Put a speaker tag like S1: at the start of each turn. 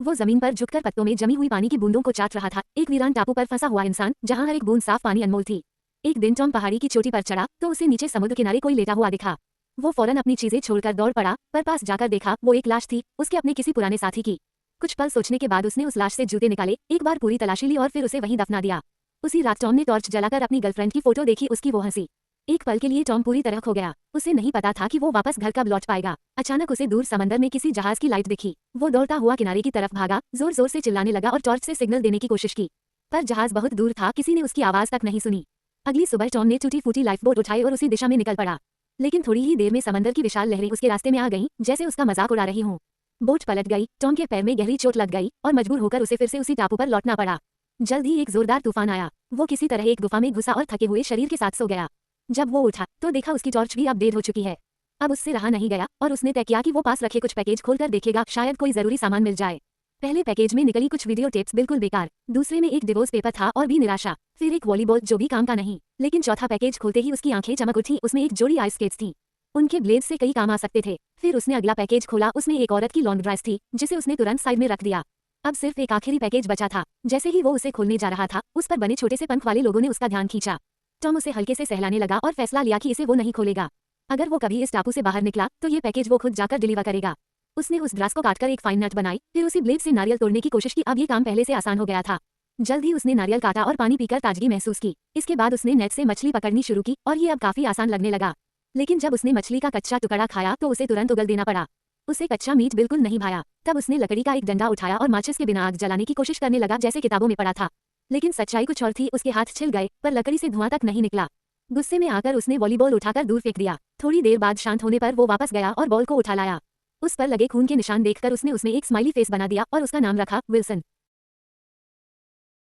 S1: वो जमीन पर झुककर पत्तों में जमी हुई पानी की बूंदों को चाट रहा था, एक वीरान टापू पर फंसा हुआ इंसान जहां हर एक बूंद साफ पानी अनमोल थी। एक दिन टॉम पहाड़ी की चोटी पर चढ़ा तो उसे नीचे समुद्र किनारे कोई लेटा हुआ दिखा। वो फौरन अपनी चीजें छोड़कर दौड़ पड़ा, पर पास जाकर देखा वो एक लाश थी, उसके अपने किसी पुराने साथी की। कुछ पल सोचने के बाद उसने उस लाश से जूते निकाले, एक बार पूरी तलाशी ली और फिर उसे वहीं दफना दिया। उसी रात टॉम ने टॉर्च जलाकर अपनी गर्लफ्रेंड की फोटो देखी, उसकी वो हंसी। एक पल के लिए टॉम पूरी तरह खो गया। उसे नहीं पता था कि वो वापस घर कब लौट पाएगा। अचानक उसे दूर समंदर में किसी जहाज की लाइट दिखी। वो दौड़ता हुआ किनारे की तरफ भागा, जोर जोर से चिल्लाने लगा और टॉर्च से सिग्नल देने की कोशिश की, पर जहाज बहुत दूर था, किसी ने उसकी आवाज तक नहीं सुनी। अगली सुबह टॉम ने टूटी फूटी लाइफ बोट उठाई और उसी दिशा में निकल पड़ा। लेकिन थोड़ी ही देर में समंदर की विशाल लहरें उसके रास्ते में आ गईं, जैसे उसका मजाक उड़ा रही हों। बोट पलट गई, टॉम के पैर में गहरी चोट लग गई और मजबूर होकर उसे फिर से उसी टापू पर लौटना पड़ा। जल्द ही एक जोरदार तूफान आया। वो किसी तरह एक गुफा में घुसा और थके हुए शरीर के साथ सो गया। जब वो उठा तो देखा उसकी टॉर्च भी अपडेट हो चुकी है। अब उससे रहा नहीं गया और उसने तय किया कि वो पास रखे कुछ पैकेज खोलकर देखेगा, शायद कोई जरूरी सामान मिल जाए। पहले पैकेज में निकली कुछ वीडियो टेप्स बिल्कुल बेकार, दूसरे में एक डिवोर्स पेपर था और भी निराशा, फिर एक वॉलीबॉल जो भी काम का नहीं। लेकिन चौथा पैकेज खोलते ही उसकी आंखें चमक उठी, उसमें एक जोड़ी आइस स्केट्स थी। उनके ब्लेड से कई काम आ सकते थे। फिर उसने अगला पैकेज खोला, उसमें एक औरत की लॉन्ग ड्रेस थी जिसे उसने तुरंत साइड में रख दिया। अब सिर्फ एक आखिरी पैकेज बचा था। जैसे ही वो उसे खोलने जा रहा था, उस पर बने छोटे से पंख वाले लोगों ने उसका ध्यान खींचा। टॉम उसे हल्के से सहलाने लगा और फैसला लिया कि इसे वो नहीं खोलेगा। अगर वो कभी इस टापू से बाहर निकला तो ये पैकेज वो खुद जाकर डिलीवर करेगा। उसने उस ग्रास को काटकर एक फाइन नट बनाई, फिर उसी ब्लेड से नारियल तोड़ने की कोशिश की। अब ये काम पहले से आसान हो गया था। जल्द ही उसने नारियल काटा और पानी पीकर ताजगी महसूस की। इसके बाद उसने नेट से मछली पकड़नी शुरू की और ये अब काफी आसान लगने लगा। लेकिन जब उसने मछली का कच्चा टुकड़ा खाया तो उसे तुरंत उगल देना पड़ा। उसे कच्चा मीट बिल्कुल नहीं भाया। तब उसने लकड़ी का एक डंडा उठाया और माचिस के बिना आग जलाने की कोशिश करने लगा, जैसे किताबों में पढ़ा था। लेकिन सच्चाई कुछ और थी, उसके हाथ छिल गए पर लकड़ी से धुआं तक नहीं निकला। गुस्से में आकर उसने वॉलीबॉल उठाकर दूर फेंक दिया। थोड़ी देर बाद शांत होने पर वो वापस गया और बॉल को उठा लाया। उस पर लगे खून के निशान देखकर उसने उसमें एक स्माइली फेस बना दिया और उसका नाम रखा विल्सन।